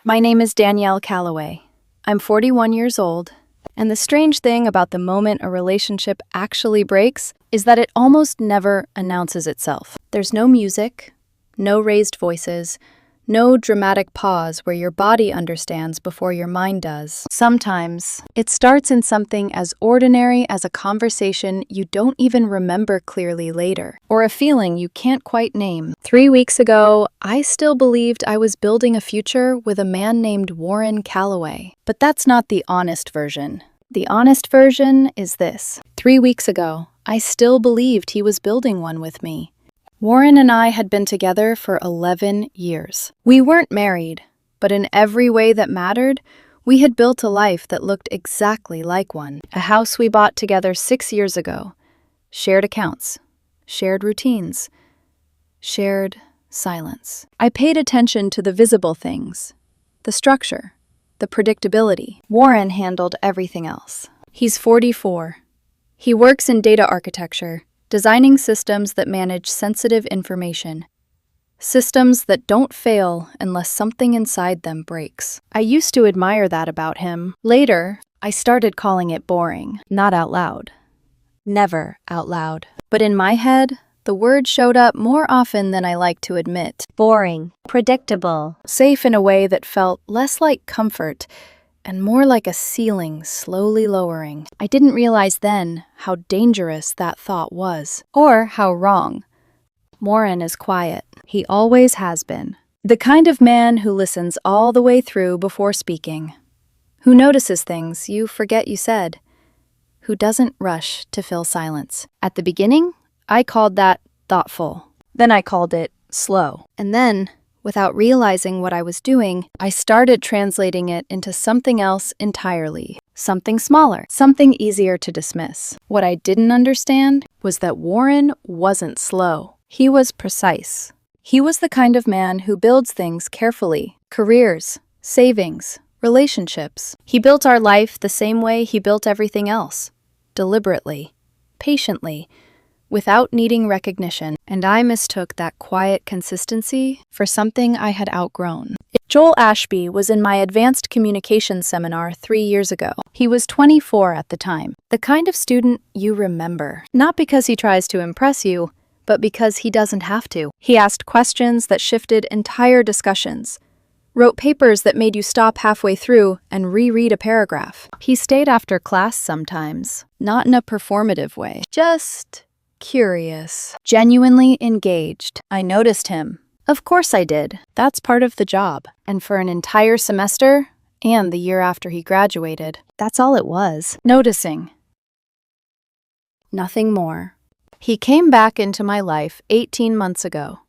My name is Danielle Calloway. I'm 41 years old, and the strange thing about the moment a relationship actually breaks is that it almost never announces itself. There's no music, no raised voices, no dramatic pause where your body understands before your mind does. Sometimes, it starts in something as ordinary as a conversation you don't even remember clearly later, or a feeling you can't quite name. 3 weeks ago, I still believed I was building a future with a man named Warren Calloway. But that's not the honest version. The honest version is this. 3 weeks ago, I still believed he was building one with me. Warren and I had been together for 11 years. We weren't married, but in every way that mattered, we had built a life that looked exactly like one. A house we bought together 6 years ago. Shared accounts, shared routines, shared silence. I paid attention to the visible things, the structure, the predictability. Warren handled everything else. He's 44. He works in data architecture, designing systems that manage sensitive information. Systems that don't fail unless something inside them breaks. I used to admire that about him. Later, I started calling it boring. Not out loud. Never out loud. But in my head, the word showed up more often than I like to admit. Boring. Predictable. Safe in a way that felt less like comfort and more like a ceiling slowly lowering. I didn't realize then how dangerous that thought was, or how wrong. Warren is quiet. He always has been. The kind of man who listens all the way through before speaking, who notices things you forget you said, who doesn't rush to fill silence. At the beginning, I called that thoughtful. Then I called it slow. And then, without realizing what I was doing, I started translating it into something else entirely. Something smaller, something easier to dismiss. What I didn't understand was that Warren wasn't slow. He was precise. He was the kind of man who builds things carefully. Careers, savings, relationships. He built our life the same way he built everything else. Deliberately, patiently, without needing recognition, and I mistook that quiet consistency for something I had outgrown. Joel Ashby was in my advanced communications seminar 3 years ago. He was 24 at the time, the kind of student you remember. Not because he tries to impress you, but because he doesn't have to. He asked questions that shifted entire discussions, wrote papers that made you stop halfway through and reread a paragraph. He stayed after class sometimes, not in a performative way, just curious, genuinely engaged. I noticed him. Of course I did. That's part of the job. And for an entire semester, and the year after he graduated, that's all it was. Noticing. Nothing more. He came back into my life 18 months ago.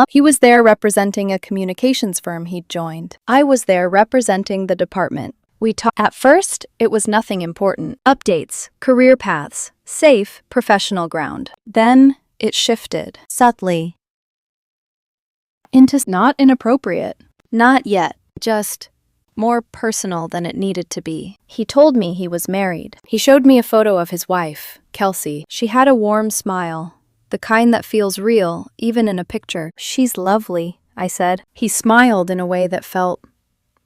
He was there representing a communications firm he'd joined. I was there representing the department. We talked. At first, it was nothing important. Updates, career paths, safe, professional ground. Then, it shifted. Subtly. Into not inappropriate. Not yet. Just more personal than it needed to be. He told me he was married. He showed me a photo of his wife, Kelsey. She had a warm smile, the kind that feels real, even in a picture. She's lovely, I said. He smiled in a way that felt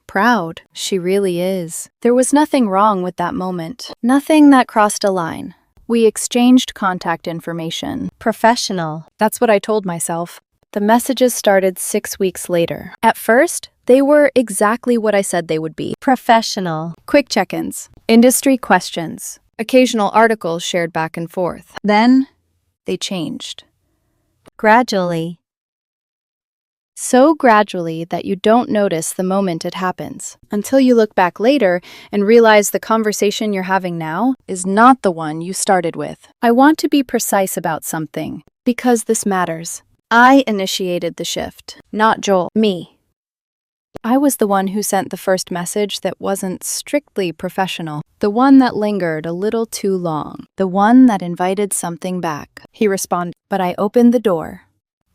proud. She really is. There was nothing wrong with that moment. Nothing that crossed a line. We exchanged contact information. Professional. That's what I told myself. The messages started 6 weeks later. At first, they were exactly what I said they would be. Professional. Quick check-ins. Industry questions. Occasional articles shared back and forth. Then, they changed. Gradually. So gradually that you don't notice the moment it happens, until you look back later and realize the conversation you're having now is not the one you started with. I want to be precise about something, because this matters. I initiated the shift, not Joel. Me. I was the one who sent the first message that wasn't strictly professional, the one that lingered a little too long, the one that invited something back. He responded, but I opened the door.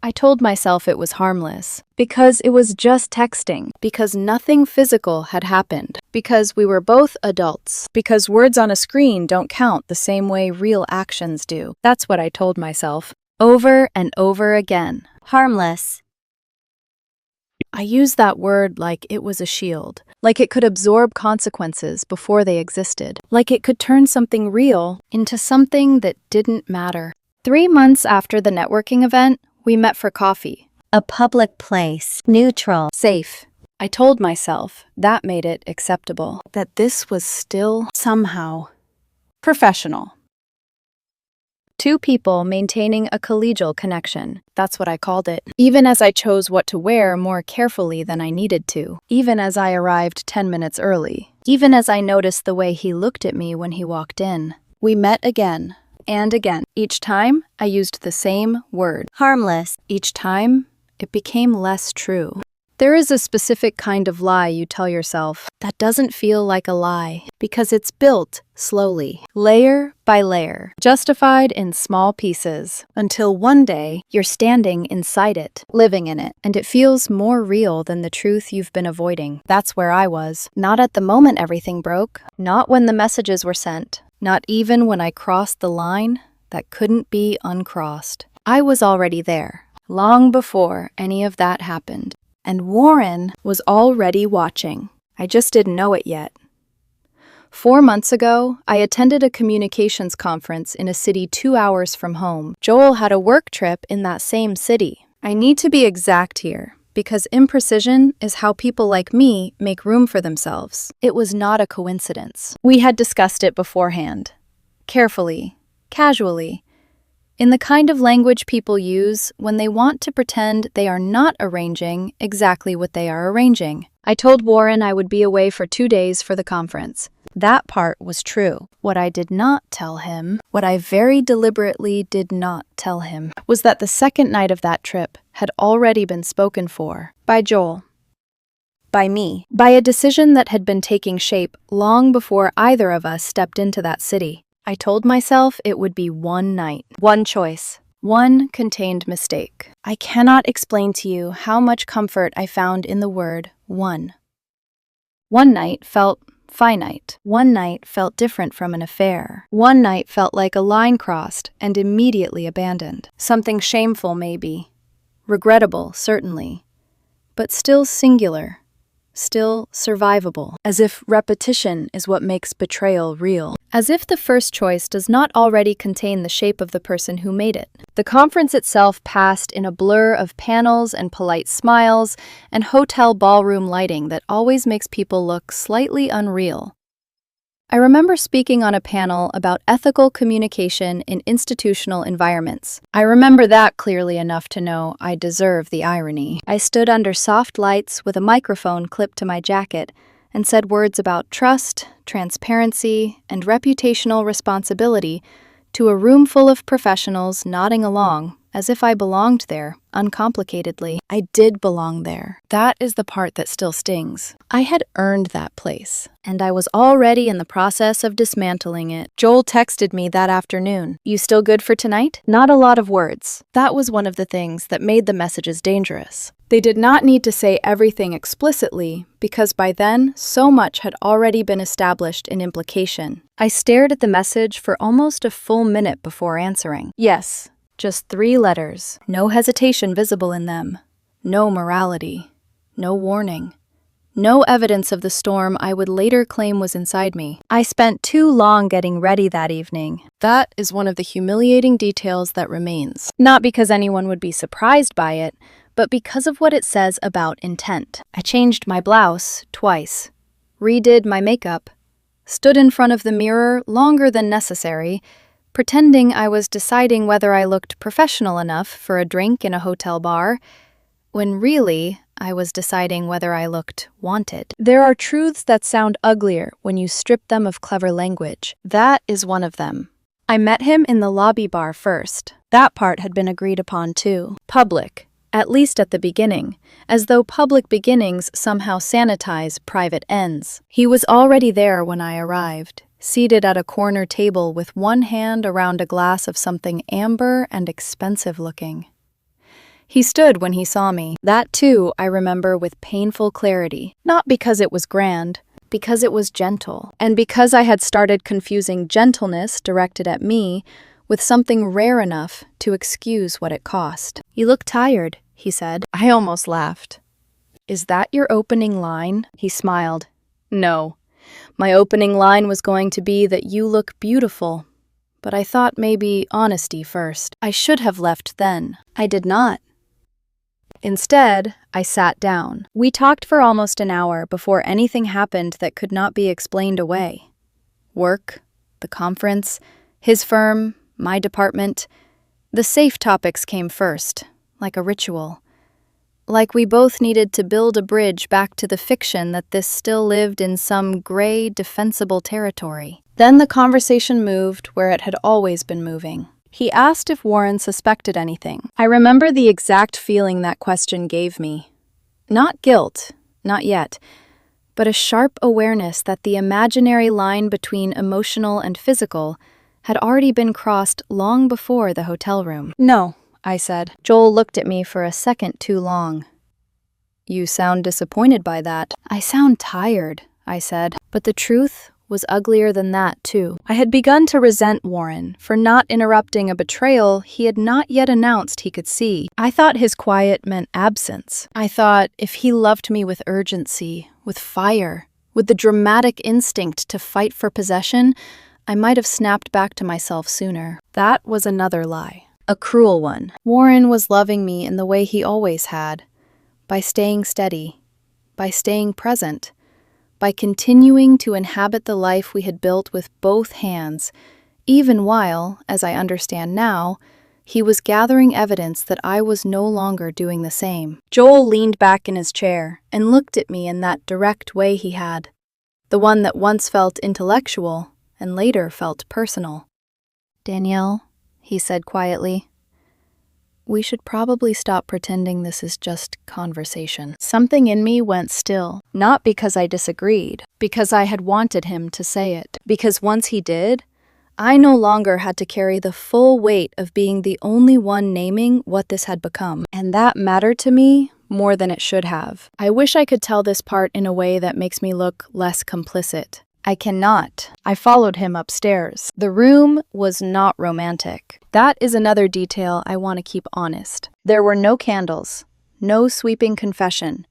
I told myself it was harmless, because it was just texting, because nothing physical had happened, because we were both adults, because words on a screen don't count the same way real actions do. That's what I told myself, over and over again. Harmless. I use that word like it was a shield, like it could absorb consequences before they existed, like it could turn something real into something that didn't matter. 3 months after the networking event, we met for coffee. A public place. Neutral. Safe. I told myself that made it acceptable, that this was still somehow professional. Two people maintaining a collegial connection. That's what I called it. Even as I chose what to wear more carefully than I needed to. Even as I arrived 10 minutes early. Even as I noticed the way he looked at me when he walked in. We met again and again. Each time, I used the same word. Harmless. Each time, it became less true. There is a specific kind of lie you tell yourself that doesn't feel like a lie because it's built slowly, layer by layer, justified in small pieces, until one day you're standing inside it, living in it, and it feels more real than the truth you've been avoiding. That's where I was. Not at the moment everything broke, not when the messages were sent, not even when I crossed the line that couldn't be uncrossed. I was already there, long before any of that happened. And Warren was already watching. I just didn't know it yet. 4 months ago, I attended a communications conference in a city 2 hours from home. Joel had a work trip in that same city. I need to be exact here, because imprecision is how people like me make room for themselves. It was not a coincidence. We had discussed it beforehand. Carefully, casually, in the kind of language people use when they want to pretend they are not arranging exactly what they are arranging. I told Warren I would be away for 2 days for the conference. That part was true. What I did not tell him, what I very deliberately did not tell him, was that the second night of that trip had already been spoken for by Joel. By me. By a decision that had been taking shape long before either of us stepped into that city. I told myself it would be one night, one choice, one contained mistake. I cannot explain to you how much comfort I found in the word one. One night felt finite. One night felt different from an affair. One night felt like a line crossed and immediately abandoned. Something shameful, maybe. Regrettable, certainly. But still singular. Still survivable, as if repetition is what makes betrayal real, as if the first choice does not already contain the shape of the person who made it. The conference itself passed in a blur of panels and polite smiles and hotel ballroom lighting that always makes people look slightly unreal. I remember speaking on a panel about ethical communication in institutional environments. I remember that clearly enough to know I deserve the irony. I stood under soft lights with a microphone clipped to my jacket and said words about trust, transparency, and reputational responsibility to a room full of professionals nodding along as if I belonged there, uncomplicatedly. I did belong there. That is the part that still stings. I had earned that place, and I was already in the process of dismantling it. Joel texted me that afternoon. "You still good for tonight?" Not a lot of words. That was one of the things that made the messages dangerous. They did not need to say everything explicitly, because by then, so much had already been established in implication. I stared at the message for almost a full minute before answering. Yes. Just 3 letters, no hesitation visible in them, no morality, no warning, no evidence of the storm I would later claim was inside me. I spent too long getting ready that evening. That is one of the humiliating details that remains. Not because anyone would be surprised by it, but because of what it says about intent. I changed my blouse twice, redid my makeup, stood in front of the mirror longer than necessary, pretending I was deciding whether I looked professional enough for a drink in a hotel bar, when really I was deciding whether I looked wanted. There are truths that sound uglier when you strip them of clever language. That is one of them. I met him in the lobby bar first. That part had been agreed upon too. Public, at least at the beginning, as though public beginnings somehow sanitize private ends. He was already there when I arrived, seated at a corner table with one hand around a glass of something amber and expensive-looking. He stood when he saw me. That, too, I remember with painful clarity. Not because it was grand, because it was gentle. And because I had started confusing gentleness directed at me with something rare enough to excuse what it cost. "You look tired," he said. I almost laughed. "Is that your opening line?" He smiled. "No. My opening line was going to be that you look beautiful. But I thought maybe honesty first. I should have left then. I did not. Instead, I sat down. We talked for almost an hour before anything happened that could not be explained away. Work, the conference, his firm, my department. The safe topics came first, like a ritual. Like we both needed to build a bridge back to the fiction that this still lived in some gray, defensible territory. Then the conversation moved where it had always been moving. He asked if Warren suspected anything. I remember the exact feeling that question gave me. Not guilt, not yet, but a sharp awareness that the imaginary line between emotional and physical had already been crossed long before the hotel room. "No," I said. Joel looked at me for a second too long. "You sound disappointed by that." "I sound tired," I said. But the truth was uglier than that, too. I had begun to resent Warren for not interrupting a betrayal he had not yet announced he could see. I thought his quiet meant absence. I thought if he loved me with urgency, with fire, with the dramatic instinct to fight for possession, I might have snapped back to myself sooner. That was another lie. A cruel one. Warren was loving me in the way he always had, by staying steady, by staying present, by continuing to inhabit the life we had built with both hands, even while, as I understand now, he was gathering evidence that I was no longer doing the same. Joel leaned back in his chair and looked at me in that direct way he had, the one that once felt intellectual and later felt personal. "Danielle," he said quietly, "we should probably stop pretending this is just conversation." Something in me went still, not because I disagreed, because I had wanted him to say it. Because once he did, I no longer had to carry the full weight of being the only one naming what this had become. And that mattered to me more than it should have. I wish I could tell this part in a way that makes me look less complicit. I cannot. I followed him upstairs. The room was not romantic. That is another detail I want to keep honest. There were no candles, no sweeping confession,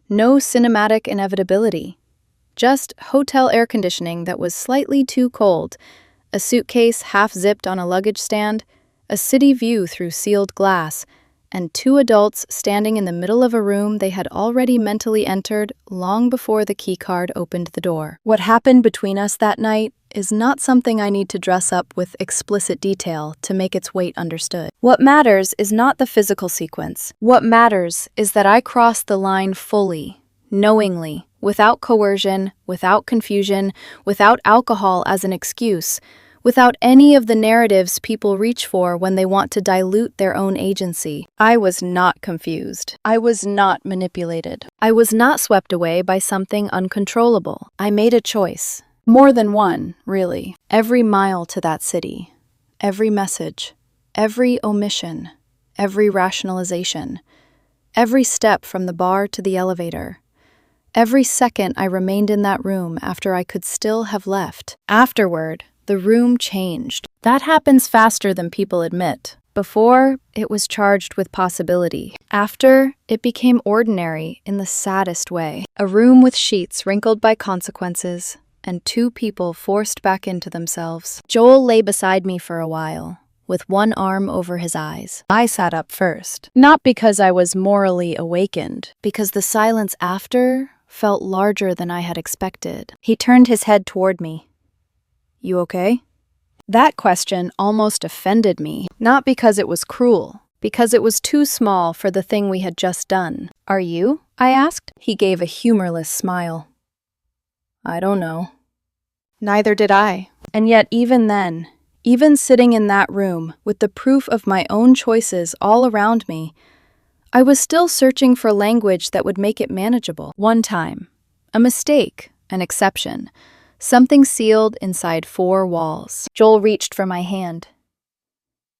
no cinematic inevitability. Just hotel air conditioning that was slightly too cold, a suitcase half-zipped on a luggage stand, a city view through sealed glass, and two adults standing in the middle of a room they had already mentally entered long before the keycard opened the door. What happened between us that night is not something I need to dress up with explicit detail to make its weight understood. What matters is not the physical sequence. What matters is that I crossed the line fully, knowingly, without coercion, without confusion, without alcohol as an excuse, without any of the narratives people reach for when they want to dilute their own agency. I was not confused. I was not manipulated. I was not swept away by something uncontrollable. I made a choice. More than one, really. Every mile to that city. Every message. Every omission. Every rationalization. Every step from the bar to the elevator. Every second I remained in that room after I could still have left. Afterward, the room changed. That happens faster than people admit. Before, it was charged with possibility. After, it became ordinary in the saddest way. A room with sheets wrinkled by consequences, and two people forced back into themselves. Joel lay beside me for a while, with one arm over his eyes. I sat up first, not because I was morally awakened, because the silence after felt larger than I had expected. He turned his head toward me. "You okay?" That question almost offended me, not because it was cruel, because it was too small for the thing we had just done. "Are you?" I asked. He gave a humorless smile. "I don't know." Neither did I. And yet even then, even sitting in that room with the proof of my own choices all around me, I was still searching for language that would make it manageable. One time, a mistake, an exception, something sealed inside four walls. Joel reached for my hand.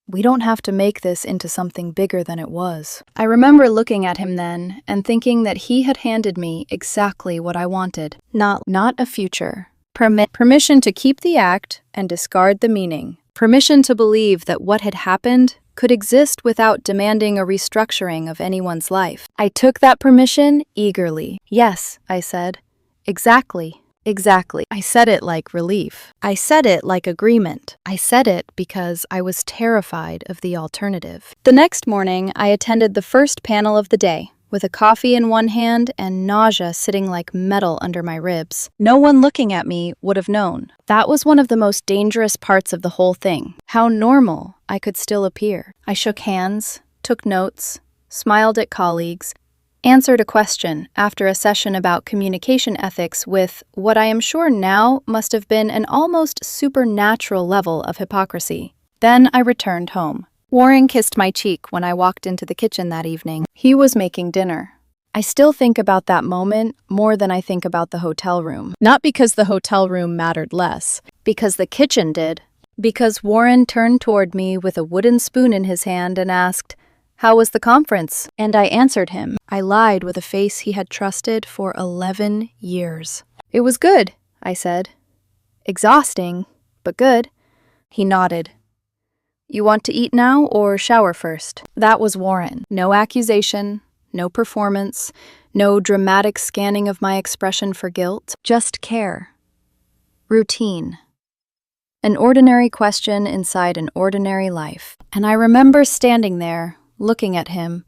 "We don't have to make this into something bigger than it was." I remember looking at him then and thinking that he had handed me exactly what I wanted. Not a future. Permission to keep the act and discard the meaning. Permission to believe that what had happened could exist without demanding a restructuring of anyone's life. I took that permission eagerly. Yes, I said. Exactly. Exactly. I said it like relief. I said it like agreement. I said it because I was terrified of the alternative. The next morning, I attended the first panel of the day, with a coffee in one hand and nausea sitting like metal under my ribs. No one looking at me would have known. That was one of the most dangerous parts of the whole thing, how normal I could still appear. I shook hands, took notes, smiled at colleagues, answered a question after a session about communication ethics with what I am sure now must have been an almost supernatural level of hypocrisy. Then I returned home. Warren kissed my cheek when I walked into the kitchen that evening. He was making dinner. I still think about that moment more than I think about the hotel room. Not because the hotel room mattered less, because the kitchen did. Because Warren turned toward me with a wooden spoon in his hand and asked, "How was the conference?" And I answered him. I lied with a face he had trusted for 11 years. "It was good," I said. "Exhausting, but good." He nodded. "You want to eat now or shower first?" That was Warren. No accusation, no performance, no dramatic scanning of my expression for guilt. Just care. Routine. An ordinary question inside an ordinary life. And I remember standing there, looking at him,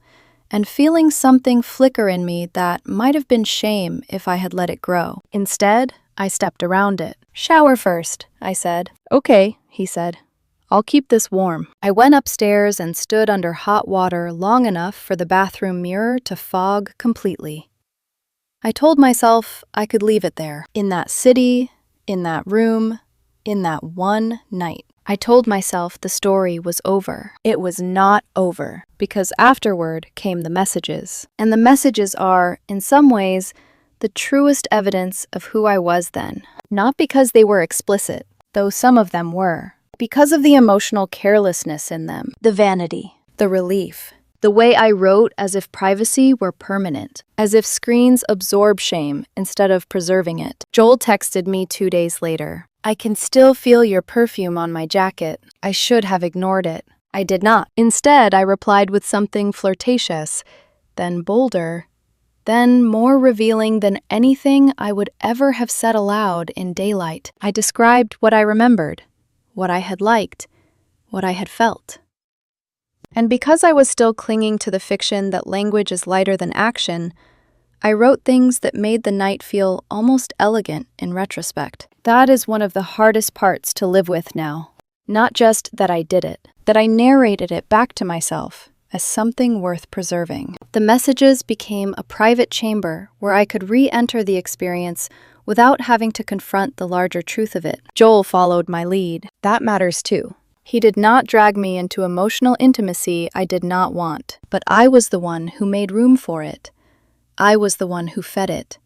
and feeling something flicker in me that might have been shame if I had let it grow. Instead, I stepped around it. "Shower first," I said. "Okay," he said. "I'll keep this warm." I went upstairs and stood under hot water long enough for the bathroom mirror to fog completely. I told myself I could leave it there, in that city, in that room, in that one night. I told myself the story was over. It was not over, because afterward came the messages. And the messages are, in some ways, the truest evidence of who I was then. Not because they were explicit, though some of them were. Because of the emotional carelessness in them, the vanity, the relief, the way I wrote as if privacy were permanent, as if screens absorb shame instead of preserving it. Joel texted me 2 days later. "I can still feel your perfume on my jacket. I should have ignored it." I did not. Instead, I replied with something flirtatious, then bolder, then more revealing than anything I would ever have said aloud in daylight. I described what I remembered, what I had liked, what I had felt. And because I was still clinging to the fiction that language is lighter than action, I wrote things that made the night feel almost elegant in retrospect. That is one of the hardest parts to live with now. Not just that I did it, that I narrated it back to myself as something worth preserving. The messages became a private chamber where I could re-enter the experience without having to confront the larger truth of it. Joel followed my lead. That matters too. He did not drag me into emotional intimacy I did not want, but I was the one who made room for it. I was the one who fed it.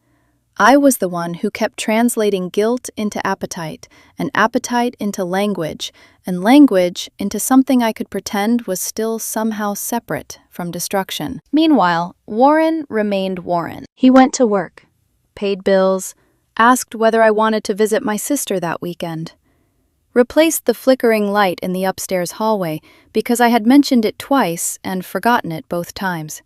I was the one who kept translating guilt into appetite, and appetite into language, and language into something I could pretend was still somehow separate from destruction. Meanwhile, Warren remained Warren. He went to work, paid bills, asked whether I wanted to visit my sister that weekend, replaced the flickering light in the upstairs hallway because I had mentioned it twice and forgotten it both times,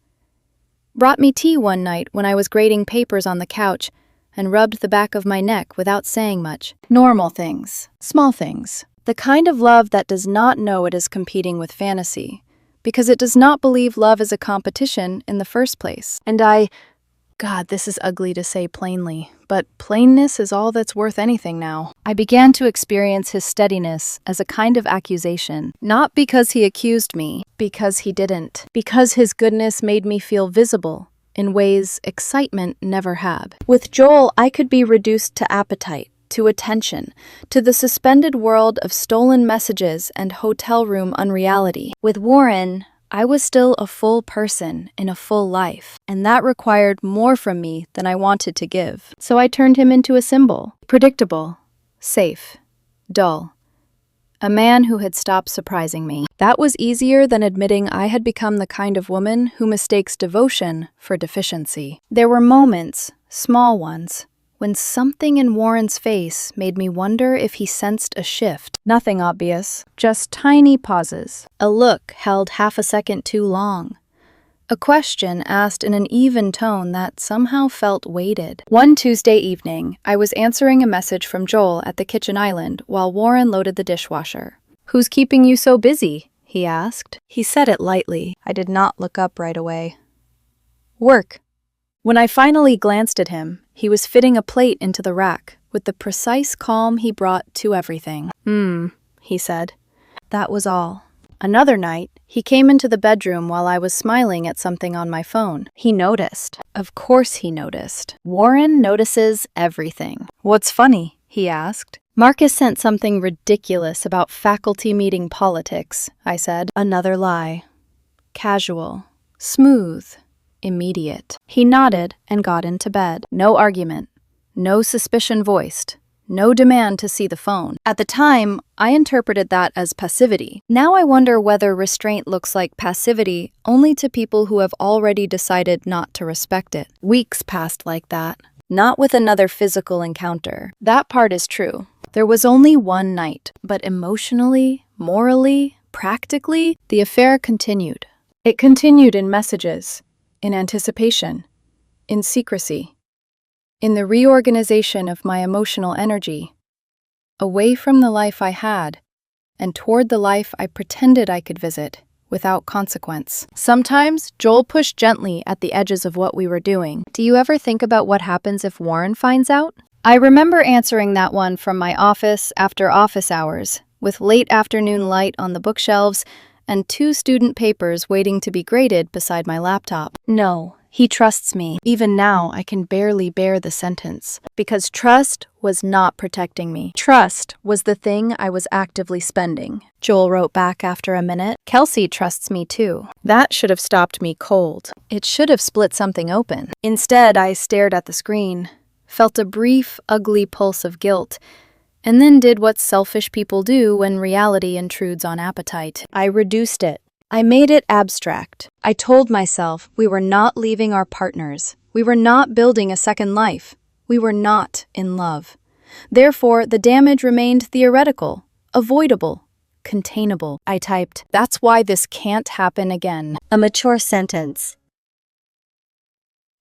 brought me tea one night when I was grading papers on the couch, and rubbed the back of my neck without saying much. Normal things, small things. The kind of love that does not know it is competing with fantasy, because it does not believe love is a competition in the first place. And God, this is ugly to say plainly, but plainness is all that's worth anything now. I began to experience his steadiness as a kind of accusation, not because he accused me, because he didn't, because his goodness made me feel visible in ways excitement never had. With Joel, I could be reduced to appetite, to attention, to the suspended world of stolen messages and hotel room unreality. With Warren, I was still a full person in a full life, and that required more from me than I wanted to give. So I turned him into a symbol. Predictable, safe, dull. A man who had stopped surprising me. That was easier than admitting I had become the kind of woman who mistakes devotion for deficiency. There were moments, small ones, when something in Warren's face made me wonder if he sensed a shift. Nothing obvious, just tiny pauses. A look held half a second too long. A question asked in an even tone that somehow felt weighted. One Tuesday evening, I was answering a message from Joel at the kitchen island while Warren loaded the dishwasher. "Who's keeping you so busy?" he asked. He said it lightly. I did not look up right away. "Work." When I finally glanced at him, he was fitting a plate into the rack with the precise calm he brought to everything. He said. That was all. Another night, he came into the bedroom while I was smiling at something on my phone. He noticed. Of course he noticed. Warren notices everything. "What's funny?" he asked. "Marcus sent something ridiculous about faculty meeting politics," I said. Another lie. Casual. Smooth. Immediate. He nodded and got into bed. No argument. No suspicion voiced. No demand to see the phone. At the time, I interpreted that as passivity. Now I wonder whether restraint looks like passivity only to people who have already decided not to respect it. Weeks passed like that. Not with another physical encounter. That part is true. There was only one night, but emotionally, morally, practically, the affair continued. It continued in messages, in anticipation, in secrecy, in the reorganization of my emotional energy, away from the life I had, and toward the life I pretended I could visit, without consequence. Sometimes, Joel pushed gently at the edges of what we were doing. "Do you ever think about what happens if Warren finds out?" I remember answering that one from my office after office hours, with late afternoon light on the bookshelves and 2 student papers waiting to be graded beside my laptop. No, he trusts me. Even now, I can barely bear the sentence. Because trust was not protecting me. Trust was the thing I was actively spending. Joel wrote back after a minute. "Kelsey trusts me too." That should have stopped me cold. It should have split something open. Instead, I stared at the screen, felt a brief, ugly pulse of guilt, and then did what selfish people do when reality intrudes on appetite. I reduced it. I made it abstract. I told myself we were not leaving our partners. We were not building a second life. We were not in love. Therefore, the damage remained theoretical, avoidable, containable. I typed, "That's why this can't happen again." A mature sentence.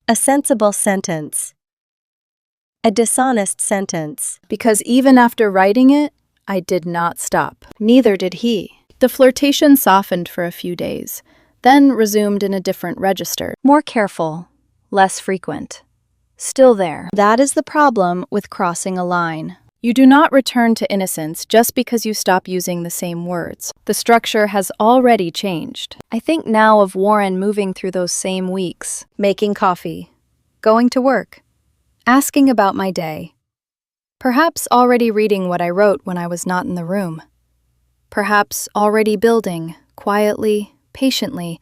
A sensible sentence. A dishonest sentence. Because even after writing it, I did not stop. Neither did he. The flirtation softened for a few days, then resumed in a different register. More careful, less frequent. Still there. That is the problem with crossing a line. You do not return to innocence just because you stop using the same words. The structure has already changed. I think now of Warren moving through those same weeks, making coffee, going to work, asking about my day. Perhaps already reading what I wrote when I was not in the room. Perhaps already building, quietly, patiently,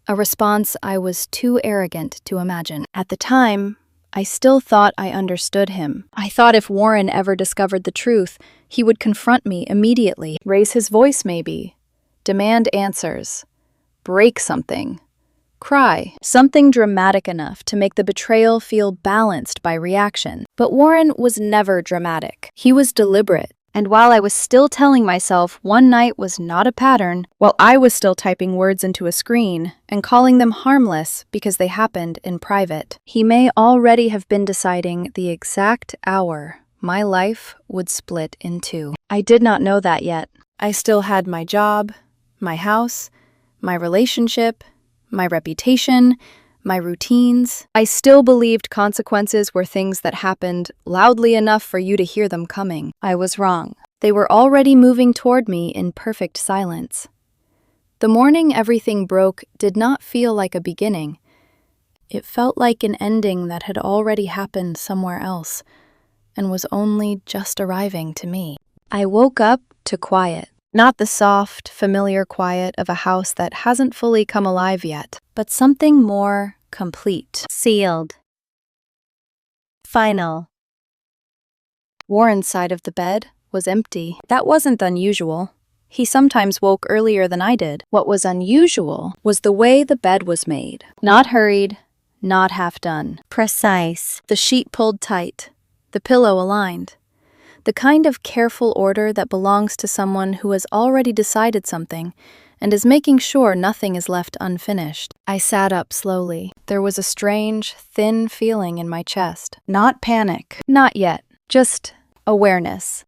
a response I was too arrogant to imagine. At the time, I still thought I understood him. I thought if Warren ever discovered the truth, he would confront me immediately, raise his voice maybe, demand answers, break something. Cry, something dramatic enough to make the betrayal feel balanced by reaction. But Warren was never dramatic. He was deliberate. And while I was still telling myself one night was not a pattern, while I was still typing words into a screen and calling them harmless because they happened in private, he may already have been deciding the exact hour my life would split in two. I did not know that yet. I still had my job, my house, my relationship, my reputation, my routines. I still believed consequences were things that happened loudly enough for you to hear them coming. I was wrong. They were already moving toward me in perfect silence. The morning everything broke did not feel like a beginning. It felt like an ending that had already happened somewhere else and was only just arriving to me. I woke up to quiet. Not the soft, familiar quiet of a house that hasn't fully come alive yet, but something more complete. Sealed. Final. Warren's side of the bed was empty. That wasn't unusual. He sometimes woke earlier than I did. What was unusual was the way the bed was made. Not hurried, not half done. Precise. The sheet pulled tight, the pillow aligned. The kind of careful order that belongs to someone who has already decided something and is making sure nothing is left unfinished. I sat up slowly. There was a strange, thin feeling in my chest. Not panic. Not yet. Just awareness.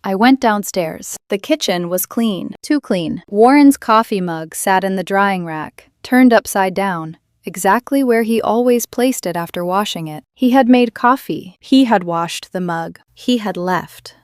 I went downstairs. The kitchen was clean. Too clean. Warren's coffee mug sat in the drying rack, turned upside down, exactly where he always placed it after washing it. He had made coffee. He had washed the mug. He had left.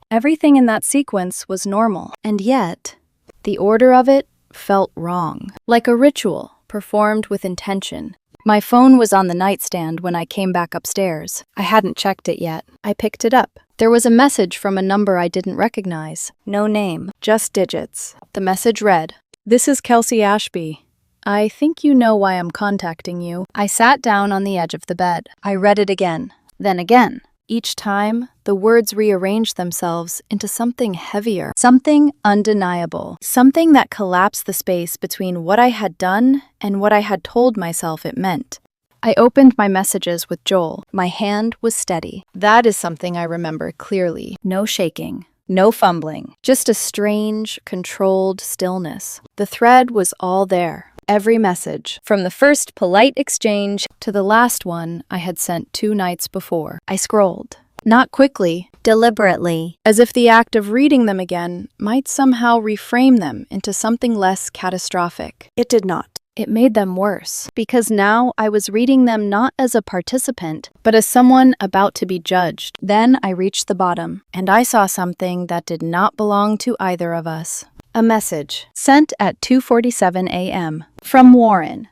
Everything in that sequence was normal, and yet the order of it felt wrong, like a ritual performed with intention. My phone was on the nightstand when I came back upstairs. I hadn't checked it yet. I picked it up. There was a message from a number I didn't recognize. No name, just digits. The message read, "This is Kelsey Ashby. I think you know why I'm contacting you." I sat down on the edge of the bed. I read it again, then again. Each time, the words rearranged themselves into something heavier, something undeniable, something that collapsed the space between what I had done and what I had told myself it meant. I opened my messages with Joel. My hand was steady. That is something I remember clearly. No shaking, no fumbling, just a strange, controlled stillness. The thread was all there. Every message, from the first polite exchange to the last one I had sent 2 nights before. I scrolled. Not quickly, Deliberately. as if the act of reading them again might somehow reframe them into something less catastrophic. It did not. It made them worse, because now I was reading them not as a participant, but as someone about to be judged. Then I reached the bottom, and I saw something that did not belong to either of us. A message, sent at 2:47 a.m., from Warren.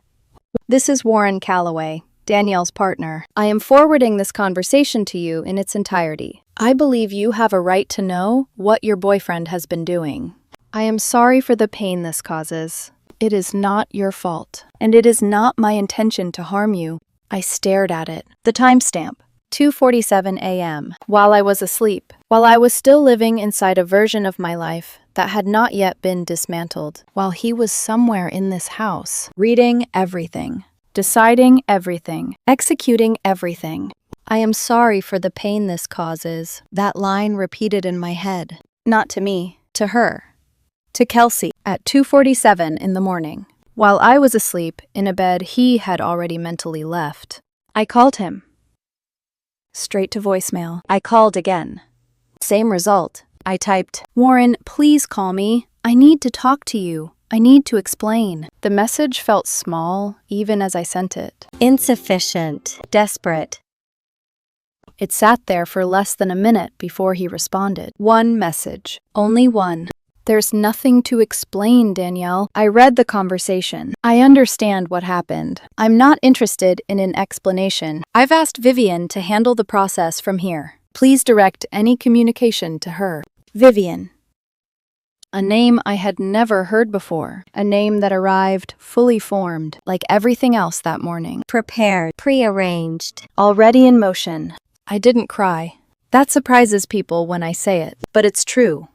"This is Warren Calloway, Danielle's partner. I am forwarding this conversation to you in its entirety. I believe you have a right to know what your boyfriend has been doing. I am sorry for the pain this causes. It is not your fault, and it is not my intention to harm you." I stared at it. The timestamp, 2:47 a.m., while I was asleep, while I was still living inside a version of my life that had not yet been dismantled, while he was somewhere in this house, reading everything, deciding everything, executing everything. "I am sorry for the pain this causes." That line repeated in my head. Not to me, to her. To Kelsey, at 2:47 in the morning. While I was asleep in a bed he had already mentally left. I called him. Straight to voicemail. I called again. Same result. I typed, "Warren, please call me. I need to talk to you. I need to explain." The message felt small, even as I sent it. Insufficient. Desperate. It sat there for less than a minute before he responded. One message. Only one. "There's nothing to explain, Danielle." I read the conversation. "I understand what happened. I'm not interested in an explanation. I've asked Vivian to handle the process from here. Please direct any communication to her." Vivian. A name I had never heard before. A name that arrived fully formed, like everything else that morning. Prepared. Prearranged. Already in motion. I didn't cry. That surprises people when I say it, but it's true.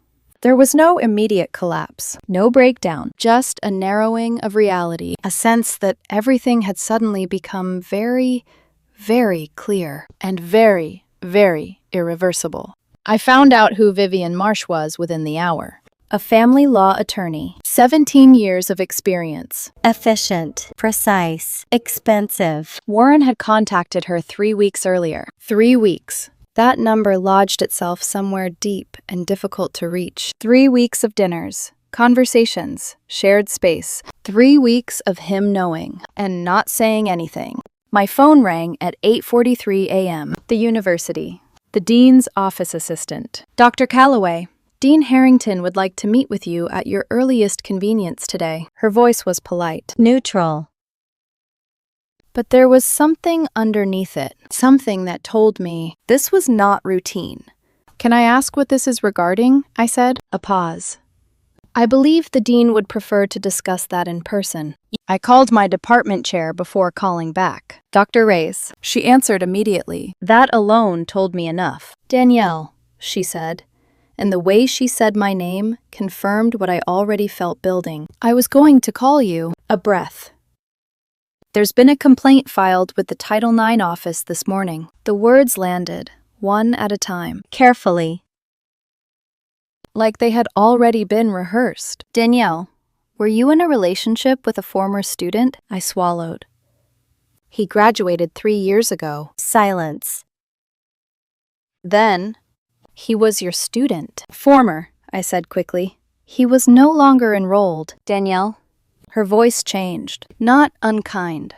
There was no immediate collapse, no breakdown, just a narrowing of reality, a sense that everything had suddenly become very, very clear and very, very irreversible. I found out who Vivian Marsh was within the hour. A family law attorney, 17 years of experience. Efficient. Precise. Expensive. Warren had contacted her 3 weeks earlier. 3 weeks. That number lodged itself somewhere deep and difficult to reach. 3 weeks of dinners, conversations, shared space. 3 weeks of him knowing and not saying anything. My phone rang at 8:43 a.m. The university. The dean's office assistant. "Dr. Calloway, Dean Harrington would like to meet with you at your earliest convenience today." Her voice was polite. Neutral. But there was something underneath it, something that told me this was not routine. "Can I ask what this is regarding?" I said. A pause. "I believe the dean would prefer to discuss that in person." I called my department chair before calling back. "Dr. Reyes." She answered immediately. That alone told me enough. "Danielle," she said, and the way she said my name confirmed what I already felt building. "I was going to call you." A breath. There's been a complaint filed with the Title IX office this morning. The words landed, one at a time, Carefully. like they had already been rehearsed. Danielle, were you in a relationship with a former student? I swallowed. He graduated 3 years ago. Silence. Then, he was your student. Former, I said quickly. He was no longer enrolled. Danielle, her voice changed, not unkind,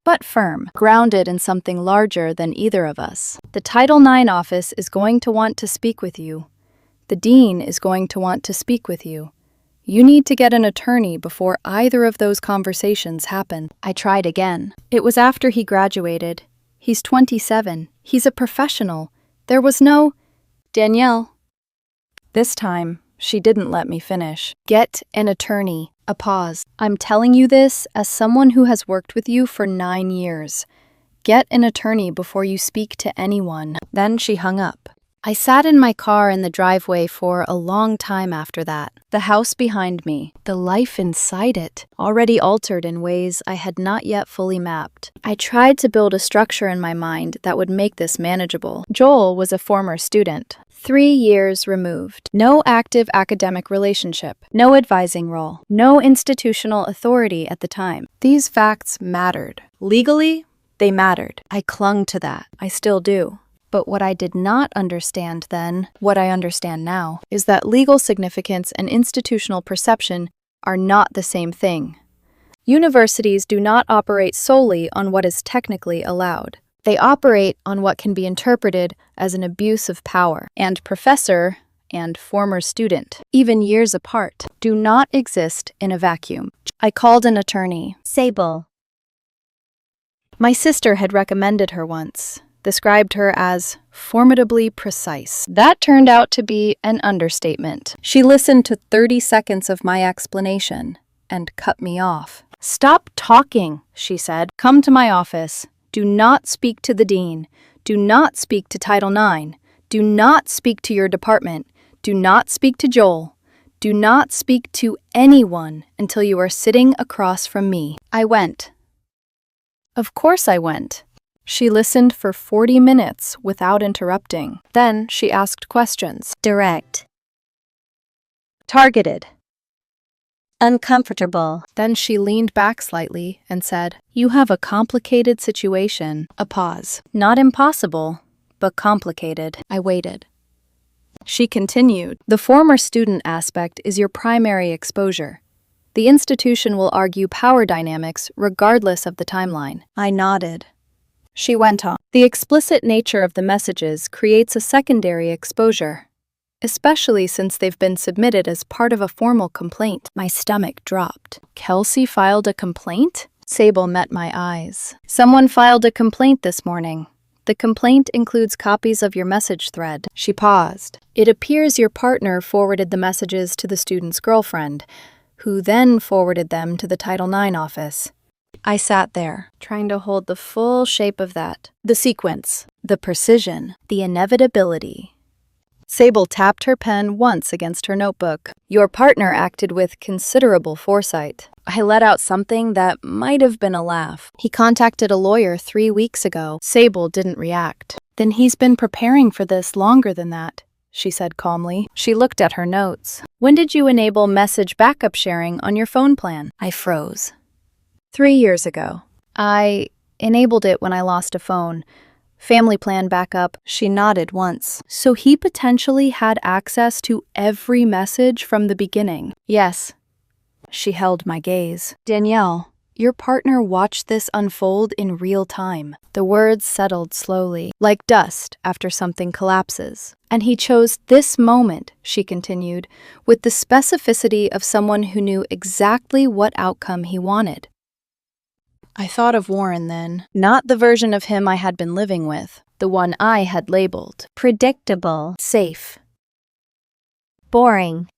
but firm, grounded in something larger than either of us. The Title IX office is going to want to speak with you. The dean is going to want to speak with you. You need to get an attorney before either of those conversations happen. I tried again. It was after he graduated. He's 27. He's a professional. There was no... Danielle. This time, she didn't let me finish. Get an attorney. A pause. I'm telling you this as someone who has worked with you for 9 years. Get an attorney before you speak to anyone. Then she hung up. I sat in my car in the driveway for a long time after that. The house behind me, the life inside it, already altered in ways I had not yet fully mapped. I tried to build a structure in my mind that would make this manageable. Joel was a former student, 3 years removed. No active academic relationship, no advising role, no institutional authority at the time. These facts mattered. Legally, they mattered. I clung to that. I still do. But what I did not understand then, what I understand now, is that legal significance and institutional perception are not the same thing. Universities do not operate solely on what is technically allowed. They operate on what can be interpreted as an abuse of power. And professor and former student, even years apart, do not exist in a vacuum. I called an attorney. Sable. My sister had recommended her once. Described her as formidably precise. That turned out to be an understatement. She listened to 30 seconds of my explanation and cut me off. Stop talking, she said. Come to my office. Do not speak to the dean. Do not speak to Title IX. Do not speak to your department. Do not speak to Joel. Do not speak to anyone until you are sitting across from me. I went. Of course I went. She listened for 40 minutes without interrupting. Then she asked questions. Direct. Targeted. Uncomfortable. Then she leaned back slightly and said, "You have a complicated situation." A pause. Not impossible, but complicated. I waited. She continued, "The former student aspect is your primary exposure. The institution will argue power dynamics regardless of the timeline." I nodded. She went on. The explicit nature of the messages creates a secondary exposure, especially since they've been submitted as part of a formal complaint. My stomach dropped. Kelsey filed a complaint? Sable met my eyes. Someone filed a complaint this morning. The complaint includes copies of your message thread. She paused. It appears your partner forwarded the messages to the student's girlfriend, who then forwarded them to the Title IX office. I sat there, trying to hold the full shape of that. The sequence, the precision, the inevitability. Sable tapped her pen once against her notebook. Your partner acted with considerable foresight. I let out something that might have been a laugh. He contacted a lawyer 3 weeks ago. Sable didn't react. Then he's been preparing for this longer than that, she said calmly. She looked at her notes. When did you enable message backup sharing on your phone plan? I froze. 3 years ago. I enabled it when I lost a phone. Family plan backup. She nodded once. So he potentially had access to every message from the beginning. Yes. She held my gaze. Danielle, your partner watched this unfold in real time. The words settled slowly, like dust after something collapses. And he chose this moment, she continued, with the specificity of someone who knew exactly what outcome he wanted. I thought of Warren then, not the version of him I had been living with, the one I had labeled Predictable. safe, Boring.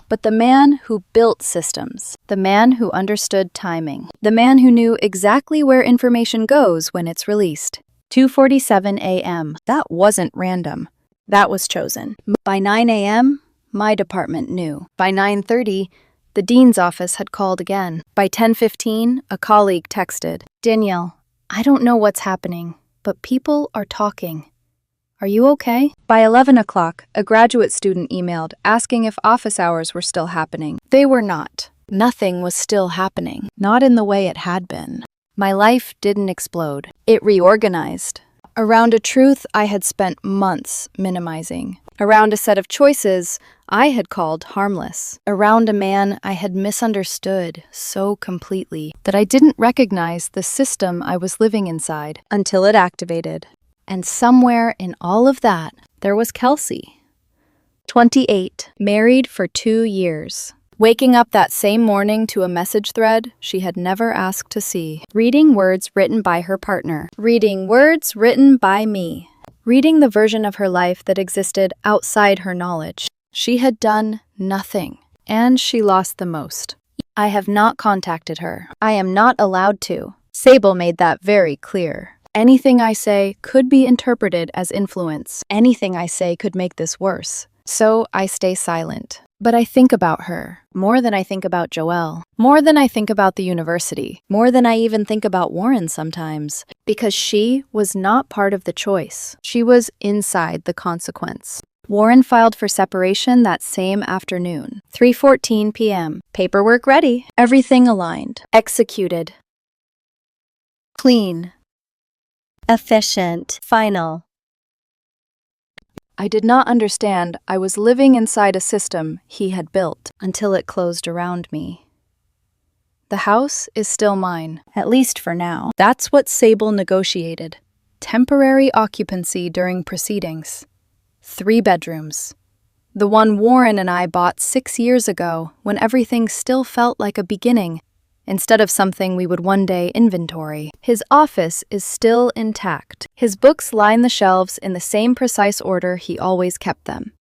but the man who built systems, the man who understood timing, the man who knew exactly where information goes when it's released. 2:47 a.m. That wasn't random. That was chosen. By 9 a.m., my department knew. By 9:30, The dean's office had called again. By 10:15, a colleague texted, "Danielle, I don't know what's happening, but people are talking. Are you okay?" By 11 o'clock, a graduate student emailed asking if office hours were still happening. They were not. Nothing was still happening, not in the way it had been. My life didn't explode. It reorganized. Around a truth I had spent months minimizing. Around a set of choices I had called harmless. Around a man I had misunderstood so completely that I didn't recognize the system I was living inside until it activated. And somewhere in all of that, there was Kelsey. 28, married for 2 years. Waking up that same morning to a message thread she had never asked to see. Reading words written by her partner. Reading words written by me. Reading the version of her life that existed outside her knowledge. She had done nothing, and she lost the most. I have not contacted her. I am not allowed to. Sable made that very clear. Anything I say could be interpreted as influence. Anything I say could make this worse. So I stay silent. But I think about her more than I think about Joelle, more than I think about the university, more than I even think about Warren sometimes, because she was not part of the choice. She was inside the consequence. Warren filed for separation that same afternoon, 3:14 p.m. Paperwork ready, everything aligned, executed. Clean. Efficient. Final. I did not understand I was living inside a system he had built until it closed around me. The house is still mine, at least for now. That's what Sable negotiated. Temporary occupancy during proceedings. 3 bedrooms. The one Warren and I bought 6 years ago when everything still felt like a beginning, instead of something we would one day inventory. His office is still intact. His books line the shelves in the same precise order he always kept them.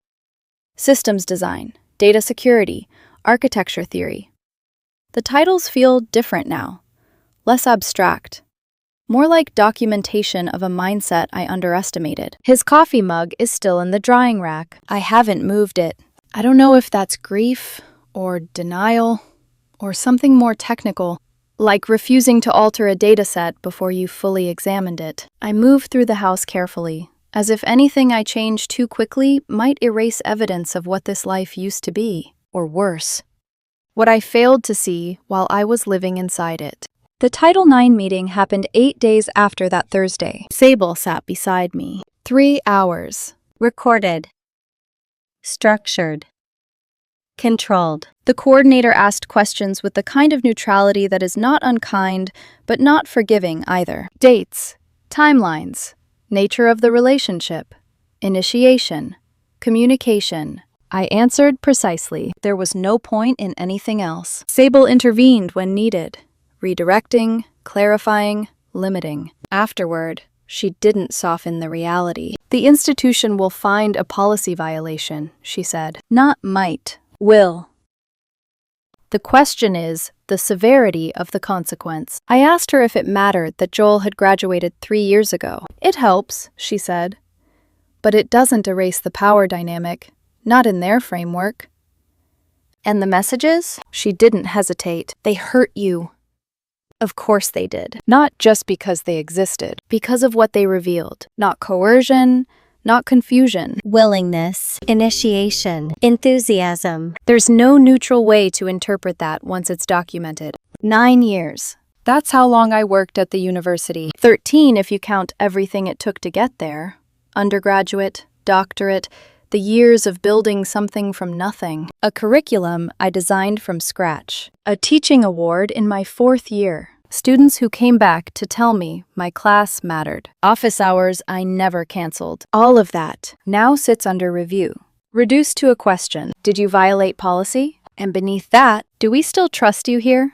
Systems design, data security, architecture theory. The titles feel different now, less abstract, more like documentation of a mindset I underestimated. His coffee mug is still in the drying rack. I haven't moved it. I don't know if that's grief or denial, or something more technical, like refusing to alter a dataset before you fully examined it. I move through the house carefully, as if anything I change too quickly might erase evidence of what this life used to be, or worse. What I failed to see while I was living inside it. The Title IX meeting happened 8 days after that Thursday. Sable sat beside me. 3 hours. Recorded. Structured. Controlled. The coordinator asked questions with the kind of neutrality that is not unkind, but not forgiving either. Dates, timelines, nature of the relationship, initiation, communication. I answered precisely. There was no point in anything else. Sable intervened when needed, redirecting, clarifying, limiting. Afterward, she didn't soften the reality. The institution will find a policy violation, she said. Not might. Will. The question is the severity of the consequence. I asked her if it mattered that Joel had graduated 3 years ago. It helps, she said. But it doesn't erase the power dynamic, not in their framework. And the messages? She didn't hesitate. They hurt you. Of course they did. Not just because they existed, because of what they revealed. Not coercion, not confusion. Willingness. Initiation. Enthusiasm. There's no neutral way to interpret that once it's documented. 9 years. That's how long I worked at the university. 13 if you count everything it took to get there. Undergraduate, doctorate, the years of building something from nothing. A curriculum I designed from scratch. A teaching award in my 4th year. Students who came back to tell me my class mattered. Office hours I never canceled. All of that now sits under review. Reduced to a question, did you violate policy? And beneath that, do we still trust you here?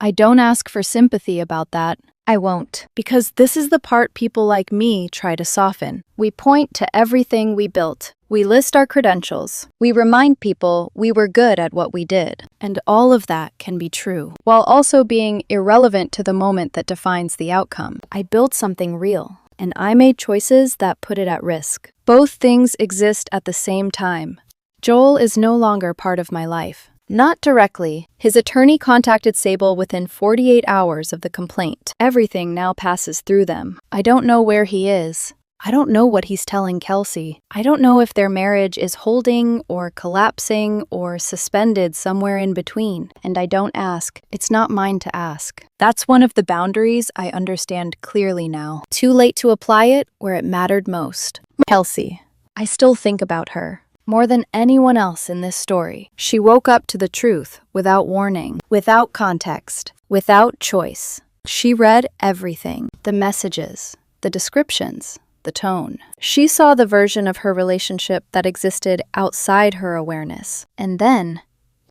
I don't ask for sympathy about that. I won't. Because this is the part people like me try to soften. We point to everything we built. We list our credentials. We remind people we were good at what we did. And all of that can be true, while also being irrelevant to the moment that defines the outcome. I built something real, and I made choices that put it at risk. Both things exist at the same time. Joel is no longer part of my life. Not directly. His attorney contacted Sable within 48 hours of the complaint. Everything now passes through them. I don't know where he is. I don't know what he's telling Kelsey. I don't know if their marriage is holding or collapsing or suspended somewhere in between. And I don't ask. It's not mine to ask. That's one of the boundaries I understand clearly now. Too late to apply it where it mattered most. Kelsey. I still think about her. More than anyone else in this story. She woke up to the truth without warning, without context, without choice. She read everything. The messages, the descriptions, the tone. She saw the version of her relationship that existed outside her awareness. And then,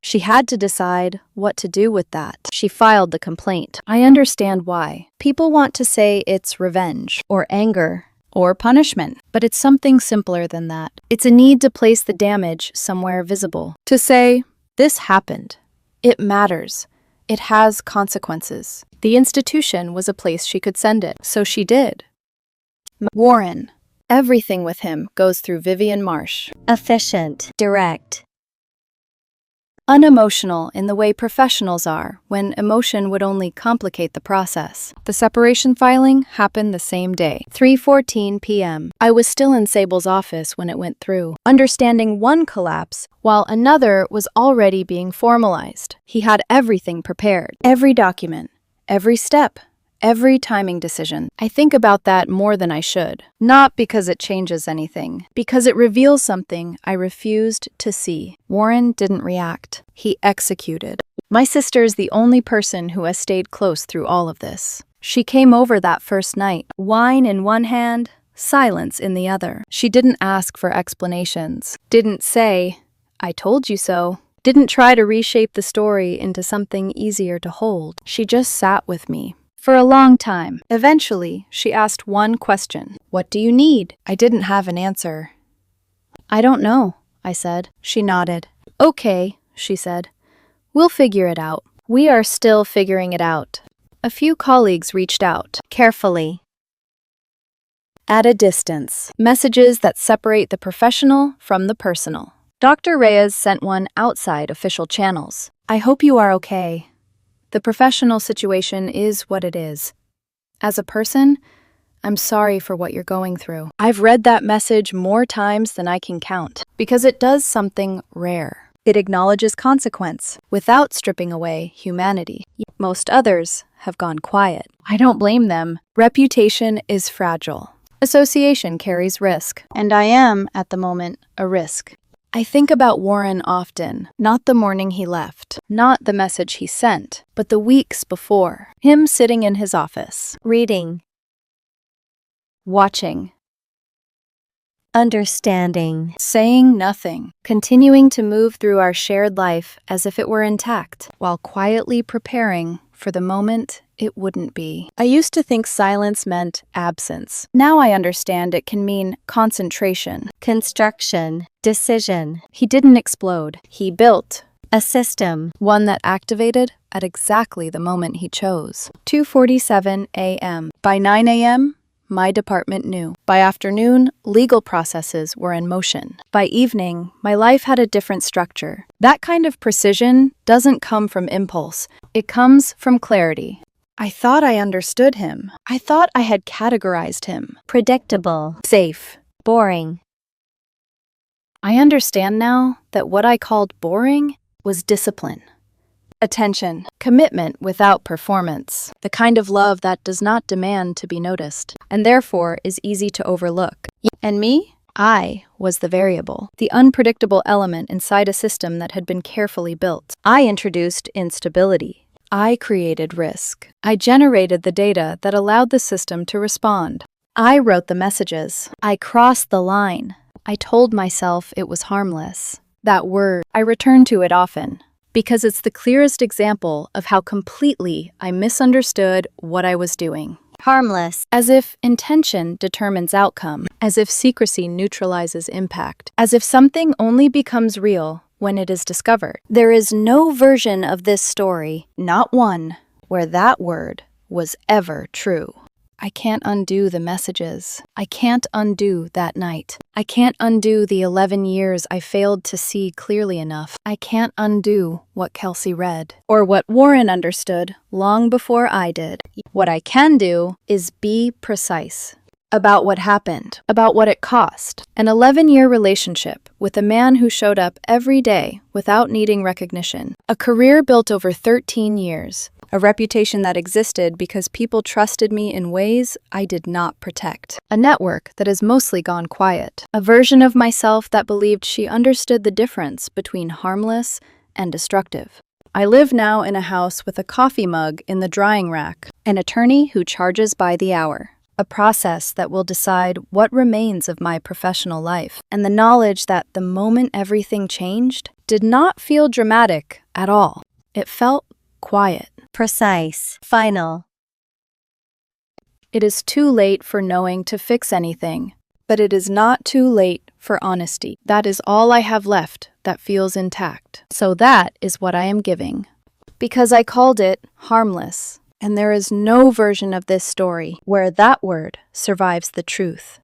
she had to decide what to do with that. She filed the complaint. I understand why. People want to say it's revenge, or anger, or punishment. But it's something simpler than that. It's a need to place the damage somewhere visible. To say, this happened. It matters. It has consequences. The institution was a place she could send it, so she did. Warren. Everything with him goes through Vivian Marsh. Efficient. Direct. Unemotional in the way professionals are, when emotion would only complicate the process. The separation filing happened the same day, 3:14 p.m. I was still in Sable's office when it went through, understanding one collapse while another was already being formalized. He had everything prepared, every document, every step, every timing decision. I think about that more than I should. Not because it changes anything, because it reveals something I refused to see. Warren didn't react. He executed. My sister's the only person who has stayed close through all of this. She came over that first night, wine in one hand, silence in the other. She didn't ask for explanations. Didn't say, I told you so. Didn't try to reshape the story into something easier to hold. She just sat with me. For a long time. Eventually, she asked one question. What do you need? I didn't have an answer. I don't know, I said. She nodded. Okay, she said. We'll figure it out. We are still figuring it out. A few colleagues reached out. Carefully. At a distance. Messages that separate the professional from the personal. Dr. Reyes sent one outside official channels. I hope you are okay. The professional situation is what it is. As a person, I'm sorry for what you're going through. I've read that message more times than I can count, because it does something rare. It acknowledges consequence, without stripping away humanity. Most others have gone quiet. I don't blame them. Reputation is fragile. Association carries risk, and I am, at the moment, a risk. I think about Warren often, not the morning he left, not the message he sent, but the weeks before, him sitting in his office, Reading. watching, Understanding. saying nothing, continuing to move through our shared life as if it were intact, while quietly preparing for the moment it wouldn't be. I used to think silence meant absence. Now I understand it can mean concentration. Construction. Decision. He didn't explode. He built A system. one that activated at exactly the moment he chose. 2:47 a.m. By 9 a.m., my department knew. By afternoon, legal processes were in motion. By evening, my life had a different structure. That kind of precision doesn't come from impulse. It comes from clarity. I thought I understood him. I thought I had categorized him. Predictable. Safe. Boring. I understand now that what I called boring was discipline. Attention, commitment without performance, the kind of love that does not demand to be noticed, and therefore is easy to overlook. And me? I was the variable, the unpredictable element inside a system that had been carefully built. I introduced instability. I created risk. I generated the data that allowed the system to respond. I wrote the messages. I crossed the line. I told myself it was harmless. That word, I return to it often, because it's the clearest example of how completely I misunderstood what I was doing. Harmless. As if intention determines outcome, as if secrecy neutralizes impact, as if something only becomes real when it is discovered. There is no version of this story, not one, where that word was ever true. I can't undo the messages. I can't undo that night. I can't undo the 11 years I failed to see clearly enough. I can't undo what Kelsey read, or what Warren understood long before I did. What I can do is be precise about what happened, about what it cost. An 11-year relationship with a man who showed up every day without needing recognition. A career built over 13 years. A reputation that existed because people trusted me in ways I did not protect. A network that has mostly gone quiet. A version of myself that believed she understood the difference between harmless and destructive. I live now in a house with a coffee mug in the drying rack. An attorney who charges by the hour. A process that will decide what remains of my professional life. And the knowledge that the moment everything changed did not feel dramatic at all. It felt quiet. Precise. Final. It is too late for knowing to fix anything, but it is not too late for honesty. That is all I have left that feels intact. So that is what I am giving. Because I called it harmless. And there is no version of this story where that word survives the truth.